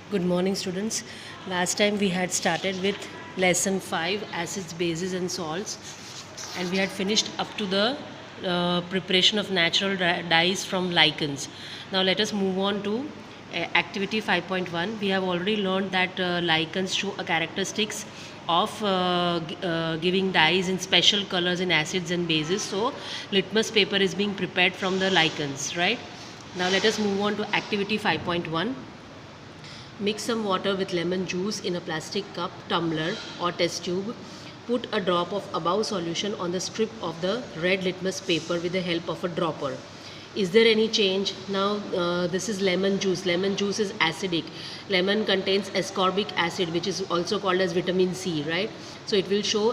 Good morning, students. Last time we had started with lesson 5, acids, bases, and salts, and we had finished up to the preparation of natural dyes from lichens. Now, let us move on to activity 5.1. We have already learned that lichens show a characteristics of giving dyes in special colors in acids and bases. So, litmus paper is being prepared from the lichens, right? Now, let us move on to activity 5.1. Mix some water with lemon juice in a plastic cup, tumbler or test tube. Put a drop of above solution on the strip of the red litmus paper with the help of a dropper. Is there any change? Now this is lemon juice. Lemon juice is acidic. Lemon contains ascorbic acid, which is also called as vitamin C, right? So it will show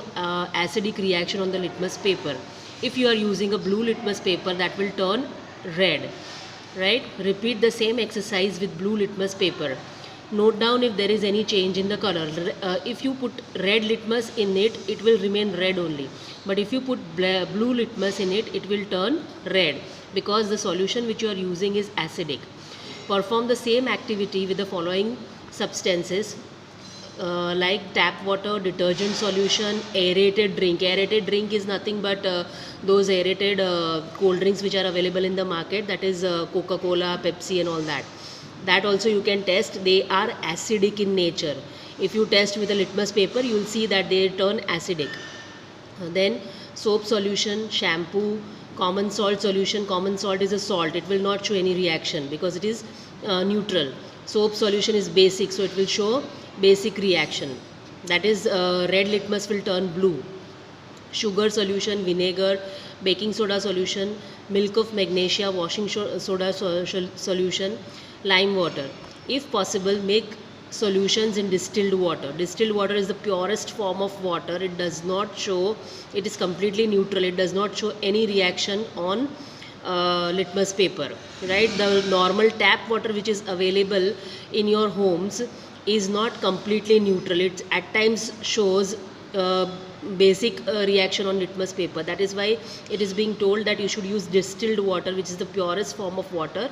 acidic reaction on the litmus paper. If you are using a blue litmus paper, that will turn red, right? Repeat the same exercise with blue litmus paper. Note down if there is any change in the color. If you put red litmus in it, it will remain red only. But if you put blue litmus in it, it will turn red because the solution which you are using is acidic. Perform the same activity with the following substances like tap water, detergent solution, aerated drink. Aerated drink is nothing but those aerated cold drinks which are available in the market, that is Coca-Cola, Pepsi and all that. That also you can test. They are acidic in nature. If you test with a litmus paper, you will see that they turn acidic. Then soap solution, shampoo, common salt solution. Common salt is a salt. It will not show any reaction because it is neutral. Soap solution is basic, so it will show basic reaction. That is red litmus will turn blue. Sugar solution, vinegar, baking soda solution, milk of magnesia, washing soda solution, lime water. If possible, make solutions in distilled water. Distilled water is the purest form of water. It does not show, it is completely neutral. It does not show any reaction on litmus paper, right? The normal tap water which is available in your homes is not completely neutral. It at times shows basic reaction on litmus paper. That is why it is being told that you should use distilled water, which is the purest form of water,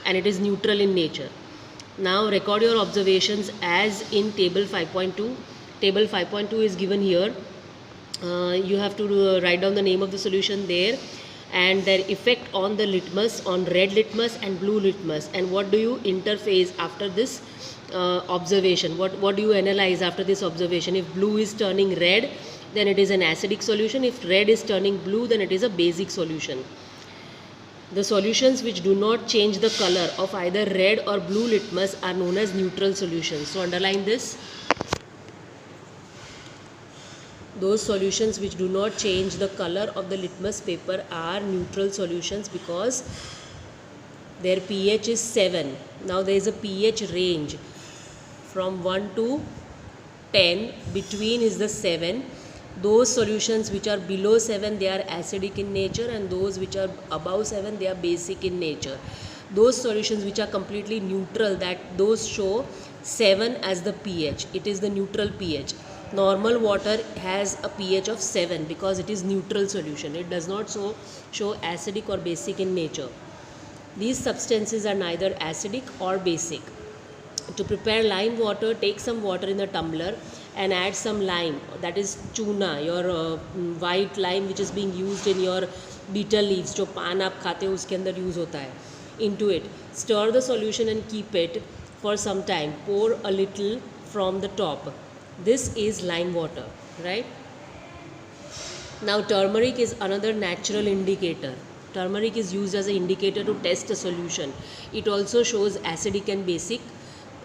and it is neutral in nature. Now record your observations as in table 5.2. Table 5.2 is given here. You have to write down the name of the solution there and their effect on the litmus, on red litmus and blue litmus, and what do you interface after this observation. What do you analyze after this observation? If blue is turning red, then it is an acidic solution. If red is turning blue, then it is a basic solution. The solutions which do not change the color of either red or blue litmus are known as neutral solutions. So underline this. Those solutions which do not change the color of the litmus paper are neutral solutions because their pH is 7. Now there is a pH range from 1 to 10. Between is the 7. Those solutions which are below 7, they are acidic in nature, and those which are above 7, they are basic in nature. Those solutions which are completely neutral, that those show 7 as the pH. It is the neutral pH. Normal water has a pH of 7 because it is neutral solution. It does not show acidic or basic in nature. These substances are neither acidic or basic. To prepare lime water, take some water in a tumbler and add some lime, that is chuna, your white lime which is being used in your betel leaves, जो पान आप खाते हो उसके अंदर use होता है, into it. Stir the solution and keep it for some time. Pour a little from the top. This is lime water, right? Now turmeric is another natural indicator. Turmeric is used as an indicator to test a solution. It also shows acidic and basic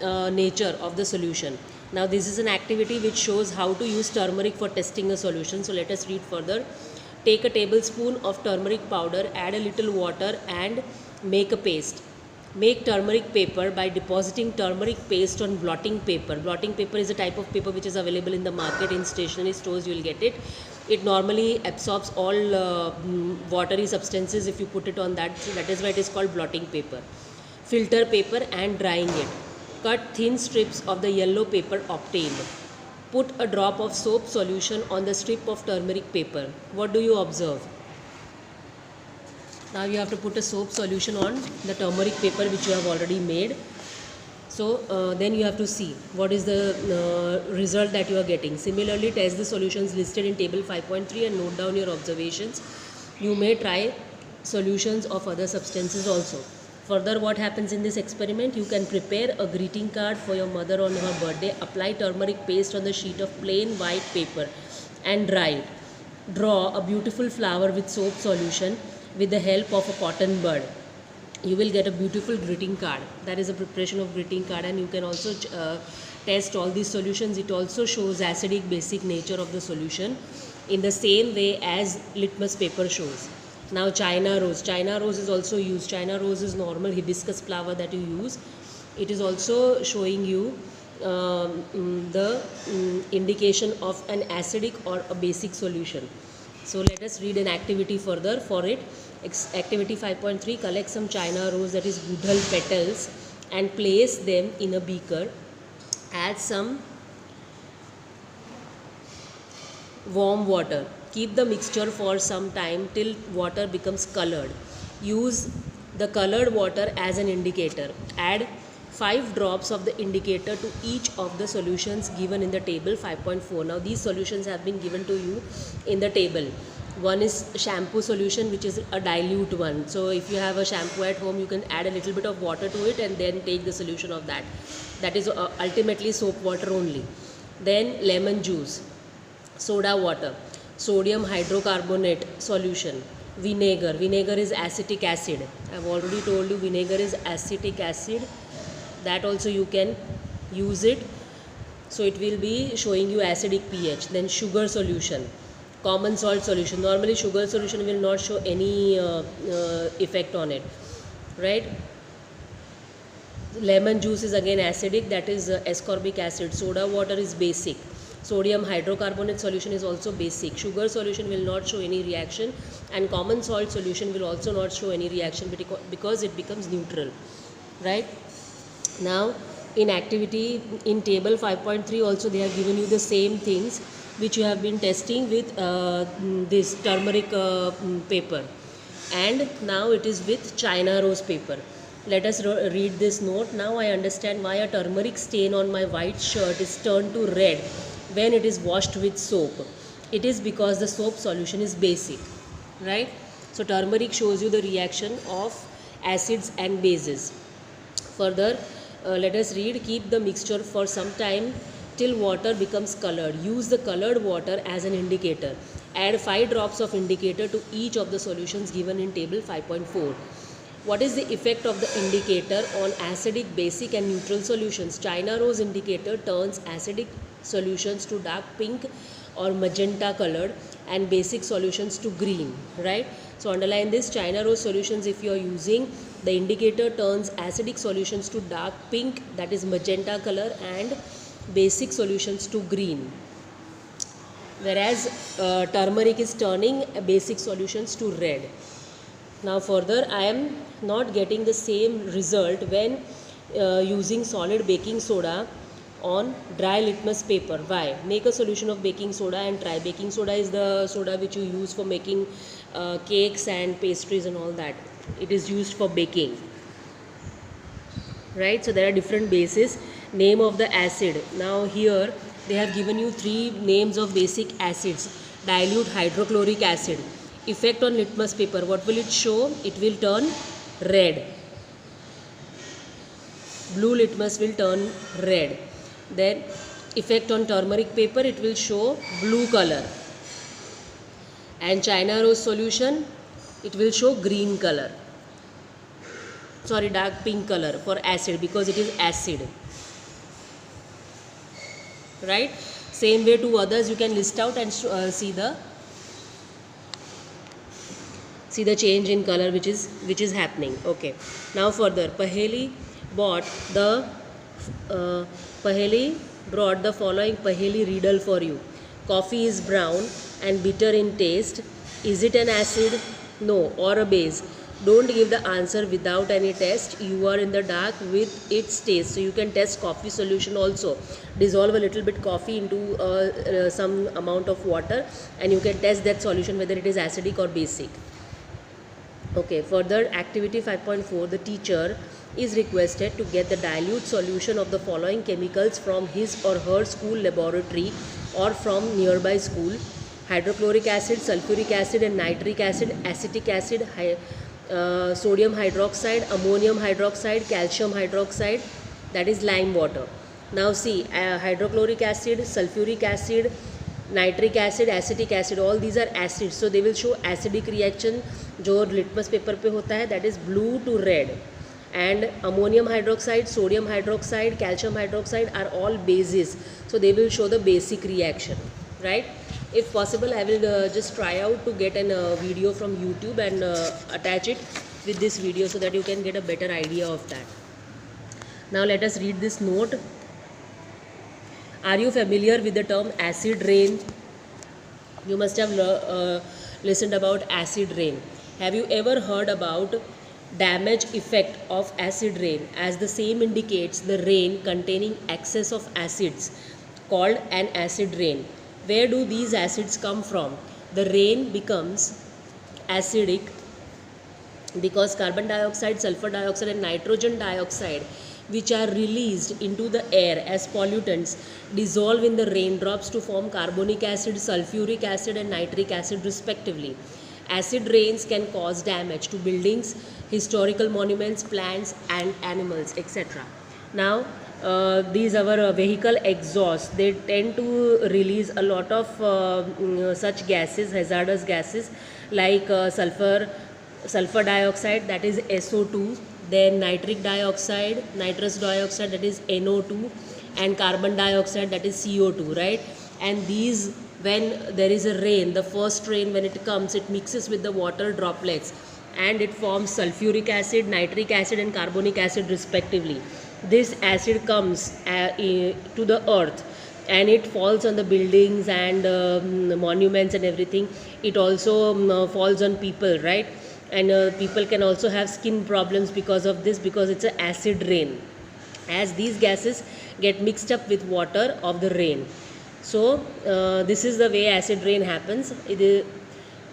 nature of the solution. Now this is an activity which shows how to use turmeric for testing a solution. So let us read further. Take a tablespoon of turmeric powder, add a little water and make a paste. Make turmeric paper by depositing turmeric paste on blotting paper. Blotting paper is a type of paper which is available in the market. In stationery stores you will get it. It normally absorbs all watery substances if you put it on that. So that is why it is called blotting paper. Filter paper and drying it. Cut thin strips of the yellow paper obtained. Put a drop of soap solution on the strip of turmeric paper. What do you observe? Now you have to put a soap solution on the turmeric paper which you have already made. So then you have to see what is the result that you are getting. Similarly, test the solutions listed in table 5.3 and note down your observations. You may try solutions of other substances also. Further, what happens in this experiment? You can prepare a greeting card for your mother on her birthday. Apply turmeric paste on the sheet of plain white paper and dry it. Draw a beautiful flower with soap solution with the help of a cotton bud. You will get a beautiful greeting card. That is a preparation of greeting card, and you can also test all these solutions. It also shows acidic basic nature of the solution in the same way as litmus paper shows. Now China rose. China rose is also used. China rose is normal hibiscus flower that you use. It is also showing you the indication of an acidic or a basic solution. So let us read an activity further for it. Activity 5.3, collect some China rose, that is gudhal petals, and place them in a beaker. Add some warm water. Keep the mixture for some time till water becomes colored. Use the colored water as an indicator. Add 5 drops of the indicator to each of the solutions given in the table 5.4. Now these solutions have been given to you in the table. One is shampoo solution, which is a dilute one. So if you have a shampoo at home, you can add a little bit of water to it and then take the solution of that. That is ultimately soap water only. Then lemon juice, soda water, sodium hydrocarbonate solution, vinegar. Vinegar is acetic acid. I have already told you vinegar is acetic acid. That also you can use it. So it will be showing you acidic pH. Then sugar solution, common salt solution. Normally sugar solution will not show any effect on it, right? Lemon juice is again acidic, that is ascorbic acid. Soda water is basic. Sodium hydrocarbonate solution is also basic. Sugar solution will not show any reaction, and common salt solution will also not show any reaction because it becomes neutral, right? Now in activity in table 5.3 also they have given you the same things which you have been testing with this turmeric paper, and now it is with China rose paper. Let us read this note. Now I understand why a turmeric stain on my white shirt is turned to red when it is washed with soap. It is because the soap solution is basic, right? So turmeric shows you the reaction of acids and bases. Further, let us read, keep the mixture for some time till water becomes colored. Use the colored water as an indicator. Add 5 drops of indicator to each of the solutions given in table 5.4. What is the effect of the indicator on acidic, basic and neutral solutions? China rose indicator turns acidic solutions to dark pink or magenta colored and basic solutions to green, right? So underline this, China rose solutions, if you are using, the indicator turns acidic solutions to dark pink, that is magenta color, and basic solutions to green. Whereas turmeric is turning basic solutions to red. Now further, I am not getting the same result when using solid baking soda on dry litmus paper. Why? Make a solution of baking soda and try. Baking soda is the soda which you use for making cakes and pastries and all that. It is used for baking, right? So there are different bases. Name of the acid. Now here they have given you 3 names of basic acids. Dilute hydrochloric acid. Effect on litmus paper. What will it show? It will turn red. Blue litmus will turn red. Then effect on turmeric paper, it will show blue color. And China rose solution, it will show green color. Sorry, dark pink color for acid, because it is acid. Right? Same way to others you can list out and see the change in color which is happening. Okay. Now further, Paheli brought the following Paheli riddle for you. Coffee is brown and bitter in taste. Is it an acid? No. Or a base? Don't give the answer without any test. You are in the dark with its taste. So you can test coffee solution also. Dissolve a little bit coffee into some amount of water, and you can test that solution whether it is acidic or basic. Okay, further activity 5.4, the teacher is requested to get the dilute solution of the following chemicals from his or her school laboratory or from nearby school: hydrochloric acid, sulfuric acid and nitric acid, acetic acid, sodium hydroxide, ammonium hydroxide, calcium hydroxide, that is lime water. Now see, hydrochloric acid, sulfuric acid, nitric acid, acetic acid, all these are acids, so they will show acidic reaction जो litmus paper पे होता है, that is blue to red. And ammonium hydroxide, sodium hydroxide, calcium hydroxide are all bases, so they will show the basic reaction, right? If possible, I will just try out to get a video from YouTube and attach it with this video so that you can get a better idea of that. Now let us read this note. Are you familiar with the term acid rain? You must have listened about acid rain. Have you ever heard about damage effect of acid rain, as the same indicates the rain containing excess of acids called an acid rain? Where do these acids come from? The rain becomes acidic because carbon dioxide, sulfur dioxide and nitrogen dioxide, which are released into the air as pollutants, dissolve in the raindrops to form carbonic acid, sulfuric acid and nitric acid respectively. Acid rains can cause damage to buildings, historical monuments, plants and animals, etc. Now these our vehicle exhaust, they tend to release a lot of such gases, hazardous gases like sulfur dioxide, that is SO2, then nitric dioxide, nitrous dioxide, that is NO2, and carbon dioxide, that is CO2, right? And these, when there is a rain, the first rain when it comes, it mixes with the water droplets and it forms sulfuric acid, nitric acid and carbonic acid respectively. This acid comes to the earth and it falls on the buildings and monuments and everything. It also falls on people, right? And people can also have skin problems because of this, because it's an acid rain, as these gases get mixed up with water of the rain. So this is the way acid rain happens. It is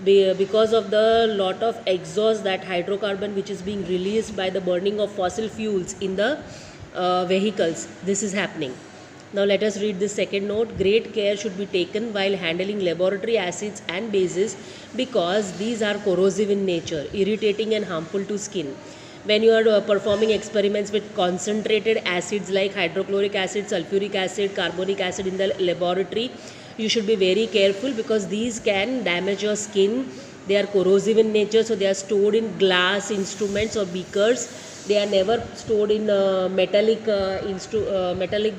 because of the lot of exhaust, that hydrocarbon which is being released by the burning of fossil fuels in the vehicles, this is happening. Now let us read this second note. Great care should be taken while handling laboratory acids and bases because these are corrosive in nature, irritating and harmful to skin. When you are performing experiments with concentrated acids like hydrochloric acid, sulfuric acid, carbonic acid in the laboratory, you should be very careful because these can damage your skin. They are corrosive in nature, so they are stored in glass instruments or beakers. They are never stored in metallic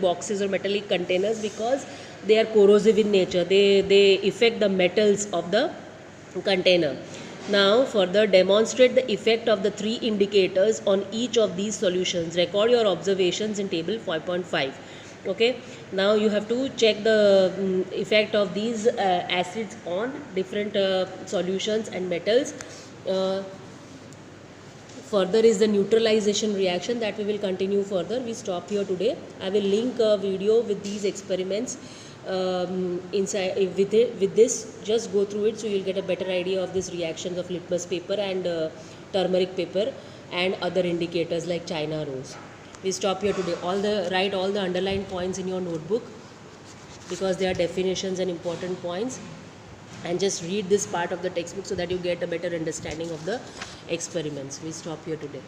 boxes or metallic containers because they are corrosive in nature. They affect the metals of the container. Now further demonstrate the effect of the three indicators on each of these solutions. Record your observations in table 5.5. Okay, now you have to check the effect of these acids on different solutions and metals. Further is the neutralization reaction that we will continue further. We stop here today. I will link a video with these experiments inside with this. Just go through it so you will get a better idea of these reactions of litmus paper and turmeric paper and other indicators like China rose. We stop here today. Write all the underlined points in your notebook because they are definitions and important points, and just read this part of the textbook so that you get a better understanding of the experiments. We stop here today.